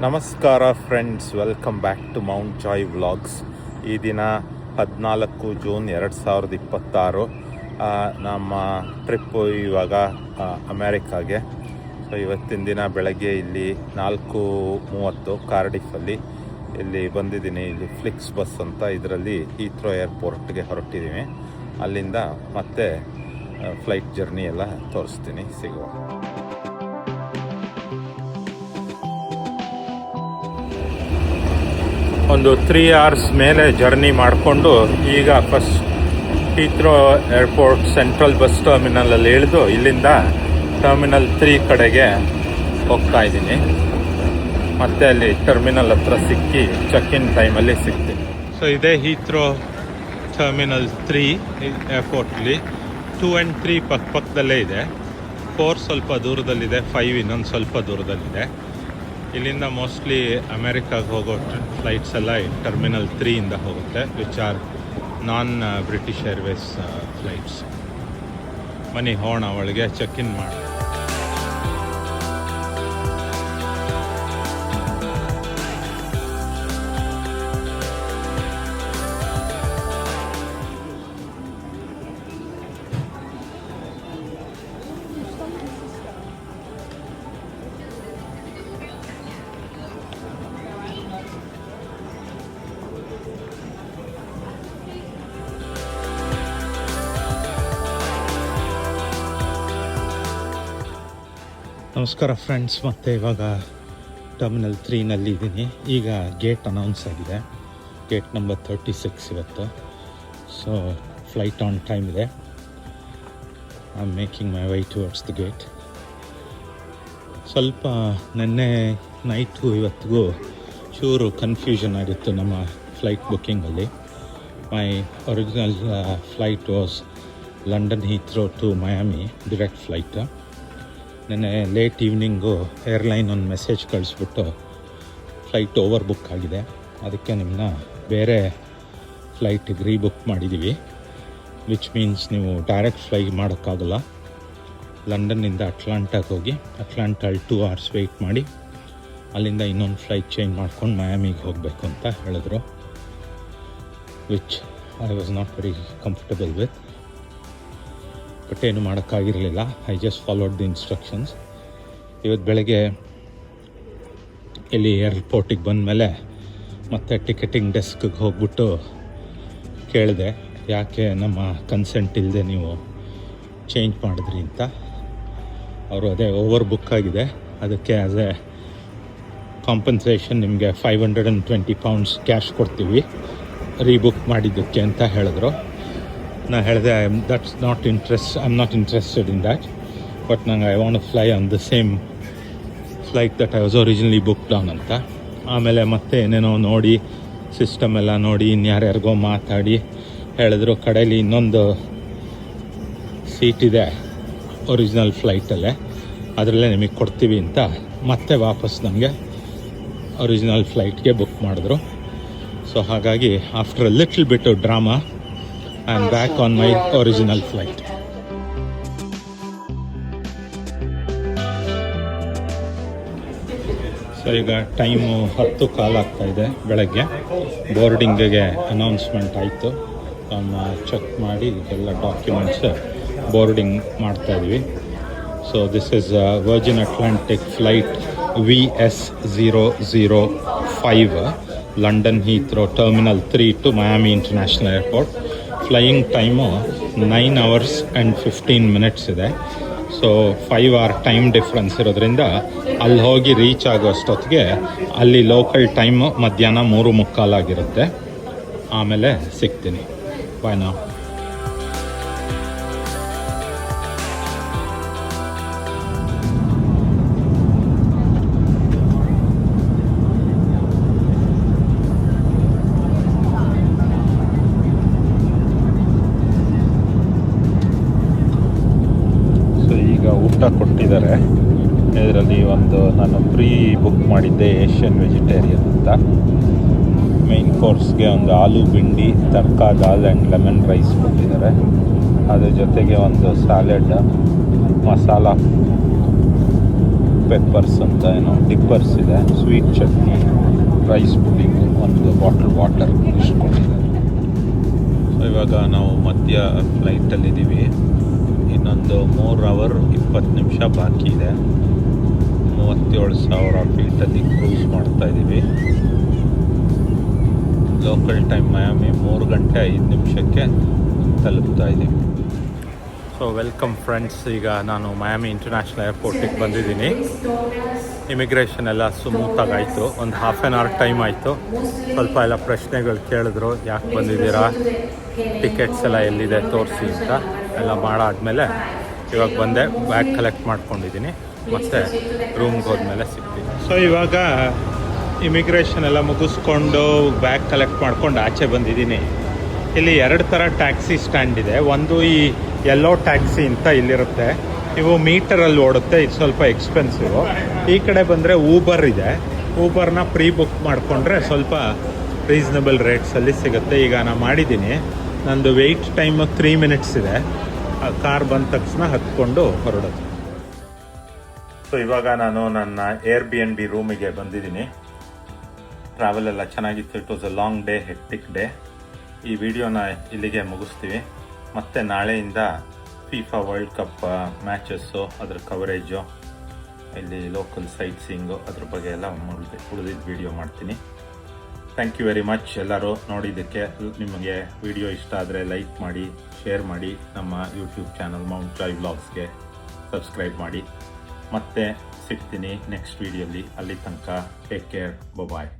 ನಮಸ್ಕಾರ friends, welcome back to Mount Joy vlogs. ಈ ದಿನ 14 ಜೂನ್ 2026. ನಮ್ಮ ಟ್ರಿಪ್ಪು ಇವಾಗ ಅಮೇರಿಕಾಗೆ. ಸೊ ಇವತ್ತಿನ ದಿನ ಬೆಳಗ್ಗೆ ಇಲ್ಲಿ 4:30 ಕಾರ್ಡಿಫಲ್ಲಿ ಇಲ್ಲಿ ಬಂದಿದ್ದೀನಿ. ಇಲ್ಲಿ ಫ್ಲಿಕ್ಸ್ ಬಸ್ ಅಂತ, ಇದರಲ್ಲಿ ಹೀಥ್ರೋ ಏರ್ಪೋರ್ಟ್ಗೆ ಹೊರಟಿದ್ದೀವಿ. ಅಲ್ಲಿಂದ ಮತ್ತೆ ಫ್ಲೈಟ್ ಜರ್ನಿ ಎಲ್ಲ ತೋರಿಸ್ತೀನಿ, ಸಿಗುವ. ಒಂದು 3 hours ಮೇಲೆ ಜರ್ನಿ ಮಾಡಿಕೊಂಡು ಈಗ first Heathrow airport central bus ಟರ್ಮಿನಲಲ್ಲಿ ಇಳಿದು ಇಲ್ಲಿಂದ ಟರ್ಮಿನಲ್ 3 ಕಡೆಗೆ ಹೋಗ್ತಾ ಇದ್ದೀನಿ. ಮತ್ತೆ ಅಲ್ಲಿ ಟರ್ಮಿನಲ್ ಹತ್ರ ಸಿಕ್ಕಿ ಚೆಕ್ ಇನ್ ಟೈಮಲ್ಲಿ ಸಿಗ್ತೀನಿ. ಸೊ ಇದೇ ಹೀಥ್ರೋ ಟರ್ಮಿನಲ್ 3 ಏರ್ಪೋರ್ಟ್ಲಿ. 2 and 3 ಪಕ್ಕದಲ್ಲೇ ಇದೆ. 4 ಸ್ವಲ್ಪ ದೂರದಲ್ಲಿದೆ, 5 ಇನ್ನೊಂದು ಸ್ವಲ್ಪ ದೂರದಲ್ಲಿದೆ. ಇಲ್ಲಿಂದ ಮೋಸ್ಟ್ಲಿ ಅಮೇರಿಕಾಗೆ ಹೋಗೋ ಫ್ಲೈಟ್ಸ್ ಎಲ್ಲ ಟರ್ಮಿನಲ್ 3 ಇಂದ ಹೋಗುತ್ತೆ, which are non British Airways flights. ಬನ್ನಿ ಹೋಣ, ಒಳಗೆ ಚೆಕ್ ಇನ್ ಮಾಡಿ. ನಮಸ್ಕಾರ ಫ್ರೆಂಡ್ಸ್, ಮತ್ತು ಇವಾಗ ಟರ್ಮಿನಲ್ 3ನಲ್ಲಿ ಇದ್ದೀನಿ. ಈಗ ಗೇಟ್ ಅನೌನ್ಸ್ ಆಗಿದೆ, ಗೇಟ್ ನಂಬರ್ 36 ಇವತ್ತು. ಸೊ ಫ್ಲೈಟ್ ಆನ್ ಟೈಮ್ ಇದೆ. I am making my way towards the gate. ಸ್ವಲ್ಪ ನೆನ್ನೆ ನೈಟು ಇವತ್ತಿಗೂ ಚೂರು ಕನ್ಫ್ಯೂಷನ್ ಆಗಿತ್ತು ನಮ್ಮ ಫ್ಲೈಟ್ ಬುಕ್ಕಿಂಗಲ್ಲಿ. My original flight was London Heathrow to Miami direct flight. ನೆನ್ನೆ ಲೇಟ್ ಈವ್ನಿಂಗು ಏರ್ಲೈನ್ ಒಂದು ಮೆಸೇಜ್ ಕಳಿಸ್ಬಿಟ್ಟು ಫ್ಲೈಟ್ ಓವರ್ ಬುಕ್ ಆಗಿದೆ, ಅದಕ್ಕೆ ನಿಮ್ಮನ್ನ ಬೇರೆ ಫ್ಲೈಟಿಗೆ ರೀಬುಕ್ ಮಾಡಿದ್ದೀವಿ. ವಿಚ್ ಮೀನ್ಸ್ ನೀವು ಡೈರೆಕ್ಟ್ ಫ್ಲೈ ಮಾಡೋಕ್ಕಾಗಲ್ಲ. ಲಂಡನ್ನಿಂದ ಅಟ್ಲಾಂಟಾಗೆ ಹೋಗಿ ಅಟ್ಲಾಂಟಲ್ಲಿ 2 hours ವೆಯ್ಟ್ ಮಾಡಿ ಅಲ್ಲಿಂದ ಇನ್ನೊಂದು ಫ್ಲೈಟ್ ಚೇಂಜ್ ಮಾಡ್ಕೊಂಡು ಮಯಾಮಿಗೆ ಹೋಗಬೇಕು ಅಂತ ಹೇಳಿದ್ರು, which I was not very comfortable with. But ಏನು ಮಾಡೋಕ್ಕಾಗಿರಲಿಲ್ಲ. I just followed the instructions. ಇವತ್ತು ಬೆಳಗ್ಗೆ ಇಲ್ಲಿ ಏರ್ಪೋರ್ಟಿಗೆ ಬಂದಮೇಲೆ ಮತ್ತೆ ಟಿಕೆಟಿಂಗ್ ಡೆಸ್ಕ್ಗೆ ಹೋಗ್ಬಿಟ್ಟು ಕೇಳಿದೆ, ಯಾಕೆ ನಮ್ಮ ಕನ್ಸೆಂಟ್ ಇಲ್ಲದೆ ನೀವು ಚೇಂಜ್ ಮಾಡಿದ್ರಿ ಅಂತ. ಅವರು ಅದೇ ಓವರ್ ಬುಕ್ ಆಗಿದೆ, ಅದಕ್ಕೆ ಆ್ಯಸ್ ಎ ಕಾಂಪನ್ಸೇಷನ್ ನಿಮಗೆ £520 ಕ್ಯಾಶ್ ಕೊಡ್ತೀವಿ ರೀಬುಕ್ ಮಾಡಿದ್ದಕ್ಕೆ ಅಂತ ಹೇಳಿದ್ರು. ನಾನು ಹೇಳಿದೆ, I am not interested in that, but ನಂಗೆ I want to fly on the same flight that I was originally booked on ಅಂತ. ಆಮೇಲೆ ಮತ್ತೆ ಏನೇನೋ ನೋಡಿ, ಸಿಸ್ಟಮ್ ಎಲ್ಲ ನೋಡಿ, ಇನ್ಯಾರ್ಯಾರಿಗೋ ಮಾತಾಡಿ ಹೇಳಿದ್ರು, ಕಡೆಯಲ್ಲಿ ಇನ್ನೊಂದು ಸೀಟ್ ಇದೆ ಒರಿಜಿನಲ್ ಫ್ಲೈಟಲ್ಲೇ, ಅದರಲ್ಲೇ ನಿಮಗೆ ಕೊಡ್ತೀವಿ ಅಂತ ಮತ್ತೆ ವಾಪಸ್ ನಮಗೆ ಒರಿಜಿನಲ್ ಫ್ಲೈಟ್ಗೆ ಬುಕ್ ಮಾಡಿದ್ರು. ಸೊ ಹಾಗಾಗಿ after a little bit drama I am back on my original flight. So ಈಗ ಟೈಮು 10:15 ಆಗ್ತಾಯಿದೆ ಬೆಳಗ್ಗೆ. ಬೋರ್ಡಿಂಗಿಗೆ ಅನೌನ್ಸ್ಮೆಂಟ್ ಆಯಿತು. ನಮ್ಮ ಚೆಕ್ ಮಾಡಿ ಎಲ್ಲ ಡಾಕ್ಯುಮೆಂಟ್ಸ್ ಬೋರ್ಡಿಂಗ್ ಮಾಡ್ತಾಯಿದ್ವಿ. So this is Virgin Atlantic flight VS005 London Heathrow terminal 3 to Miami international airport. Flying time 9 hours and 15 minutes ಇದೆ. So 5 hour time difference ಇರೋದ್ರಿಂದ ಅಲ್ಲಿ ಹೋಗಿ ರೀಚ್ ಆಗೋಷ್ಟೊತ್ತಿಗೆ ಅಲ್ಲಿ ಲೋಕಲ್ ಟೈಮು ಮಧ್ಯಾಹ್ನ 3:15 ಆಗಿರುತ್ತೆ. ಆಮೇಲೆ ಸಿಗ್ತೀನಿ. ಬಾಯ್ ನಾವು. ಊಟ ಕೊಟ್ಟಿದ್ದಾರೆ. ಇದರಲ್ಲಿ ಒಂದು ನಾನು ಪ್ರೀ ಬುಕ್ ಮಾಡಿದ್ದೆ ಏಷ್ಯನ್ ವೆಜಿಟೇರಿಯನ್ ಅಂತ. ಮೇನ್ ಕೋರ್ಸ್ಗೆ ಒಂದು ಆಲೂ ಬಿಂಡಿ, ತಡ್ಕಾ ದಾಲ್ ಆ್ಯಂಡ್ ಲೆಮನ್ ರೈಸ್ ಕೊಟ್ಟಿದ್ದಾರೆ. ಅದ್ರ ಜೊತೆಗೆ ಒಂದು ಸ್ಯಾಲೆಡ್, ಮಸಾಲ ಪೆಪ್ಪರ್ಸ್ ಅಂತ ಏನೋ ಡಿಪ್ಪರ್ಸ್ ಇದೆ, ಸ್ವೀಟ್ ಚಟ್ನಿ, ರೈಸ್ ಪುಡಿಂಗು, ಒಂದು ಬಾಟಲ್ ವಾಟರ್ ಇಸ್ಕೊಂಡಿದ್ದಾರೆ. ಸೊ ಇವಾಗ ನಾವು ಮಧ್ಯ ಫ್ಲೈಟಲ್ಲಿದ್ದೀವಿ. ಇನ್ನೊಂದು 3 ಅವರ್ 20 ನಿಮಿಷ ಬಾಕಿ ಇದೆ. 37,000 ಫೀಟಲ್ಲಿ ಕ್ರೂಸ್ ಮಾಡ್ತಾ ಇದ್ದೀವಿ. ಲೋಕಲ್ ಟೈಮ್ ಮಯಾಮಿ 3 ಗಂಟೆ 5 ನಿಮಿಷಕ್ಕೆ ತಲುಪ್ತಾ ಇದ್ದೀವಿ. ಸೊ ವೆಲ್ಕಮ್ ಫ್ರೆಂಡ್ಸ್, ಈಗ ನಾನು ಮಯಾಮಿ ಇಂಟರ್ನ್ಯಾಷನಲ್ ಏರ್ಪೋರ್ಟಿಗೆ ಬಂದಿದ್ದೀನಿ. ಇಮಿಗ್ರೇಷನ್ ಎಲ್ಲ ಸ್ಮೂತಾಗಿ ಆಯಿತು. ಒಂದು ಹಾಫ್ ಆನ್ ಅವರ್ ಟೈಮ್ ಆಯಿತು. ಸ್ವಲ್ಪ ಎಲ್ಲ ಪ್ರಶ್ನೆಗಳು ಕೇಳಿದ್ರು, ಯಾಕೆ ಬಂದಿದ್ದೀರಾ, ಟಿಕೆಟ್ಸ್ ಎಲ್ಲ ಎಲ್ಲಿದೆ ತೋರಿಸಿ ಅಂತ ಎಲ್ಲ ಮಾಡಾದ್ಮೇಲೆ ಇವಾಗ ಬಂದೆ. ಬ್ಯಾಗ್ ಕಲೆಕ್ಟ್ ಮಾಡ್ಕೊಂಡಿದ್ದೀನಿ, ಮತ್ತು ರೂಮ್ಗೆ ಹೋದ್ಮೇಲೆ ಸಿಗ್ತೀನಿ. ಸೊ ಇವಾಗ ಇಮಿಗ್ರೇಷನ್ ಎಲ್ಲ ಮುಗಿಸ್ಕೊಂಡು ಬ್ಯಾಗ್ ಕಲೆಕ್ಟ್ ಮಾಡ್ಕೊಂಡು ಆಚೆ ಬಂದಿದ್ದೀನಿ. ಇಲ್ಲಿ 2 ಥರ ಟ್ಯಾಕ್ಸಿ ಸ್ಟ್ಯಾಂಡ್ ಇದೆ. ಒಂದು ಈ ಯೆಲ್ಲೋ ಟ್ಯಾಕ್ಸಿ ಅಂತ ಇಲ್ಲಿರುತ್ತೆ, ಇವು ಮೀಟರಲ್ಲಿ ಓಡುತ್ತೆ, ಇದು ಸ್ವಲ್ಪ ಎಕ್ಸ್ಪೆನ್ಸಿವ್. ಈ ಕಡೆ ಬಂದರೆ ಊಬರ್ ಇದೆ. ಊಬರ್ನ ಪ್ರೀ ಬುಕ್ ಮಾಡಿಕೊಂಡ್ರೆ ಸ್ವಲ್ಪ ರೀಸನಬಲ್ ರೇಟ್ಸಲ್ಲಿ ಸಿಗುತ್ತೆ. ಈಗ ನಾನು ಮಾಡಿದ್ದೀನಿ. ನಂದು ವೆಯ್ಟ್ ಟೈಮ್ 3 ಮಿನಿಟ್ಸ್ ಇದೆ. ಕಾರ್ ಬಂದ ತಕ್ಷಣ ಹತ್ಕೊಂಡು ಹೊರಡೋದು. ಸೊ ಇವಾಗ ನಾನು ನನ್ನ Airbnb ರೂಮಿಗೆ ಬಂದಿದ್ದೀನಿ. ಟ್ರಾವೆಲ್ ಎಲ್ಲ ಚೆನ್ನಾಗಿತ್ತು. It was a long day, hectic day. ಈ ವಿಡಿಯೋನ ಇಲ್ಲಿಗೆ ಮುಗಿಸ್ತೀವಿ. ಮತ್ತು ನಾಳೆಯಿಂದ FIFA ವರ್ಲ್ಡ್ ಕಪ್ ಮ್ಯಾಚಸ್ಸು, ಅದ್ರ ಕವರೇಜು, ಇಲ್ಲಿ ಲೋಕಲ್ ಸೈಟ್ ಸೀಯಿಂಗು, ಅದ್ರ ಬಗ್ಗೆ ಎಲ್ಲ ಉಳಿದಿದ್ದು ವಿಡಿಯೋ ಮಾಡ್ತೀನಿ. ಥ್ಯಾಂಕ್ ಯು ವೆರಿ ಮಚ್ ಎಲ್ಲರೂ ನೋಡಿದ್ದಕ್ಕೆ. ನಿಮಗೆ ವಿಡಿಯೋ ಇಷ್ಟ ಆದರೆ ಲೈಕ್ ಮಾಡಿ, ಶೇರ್ ಮಾಡಿ. ನಮ್ಮ ಯೂಟ್ಯೂಬ್ ಚಾನಲ್ ಮೌಂಟ್ ಜಾಯ್ ವ್ಲಾಗ್ಸ್ಗೆ ಸಬ್ಸ್ಕ್ರೈಬ್ ಮಾಡಿ. ಮತ್ತೆ ಸಿಗ್ತೀನಿ ನೆಕ್ಸ್ಟ್ ವಿಡಿಯೋಲಿ. ಅಲ್ಲಿ ತನಕ ಟೇಕ್ ಕೇರ್, ಬಾಯ್.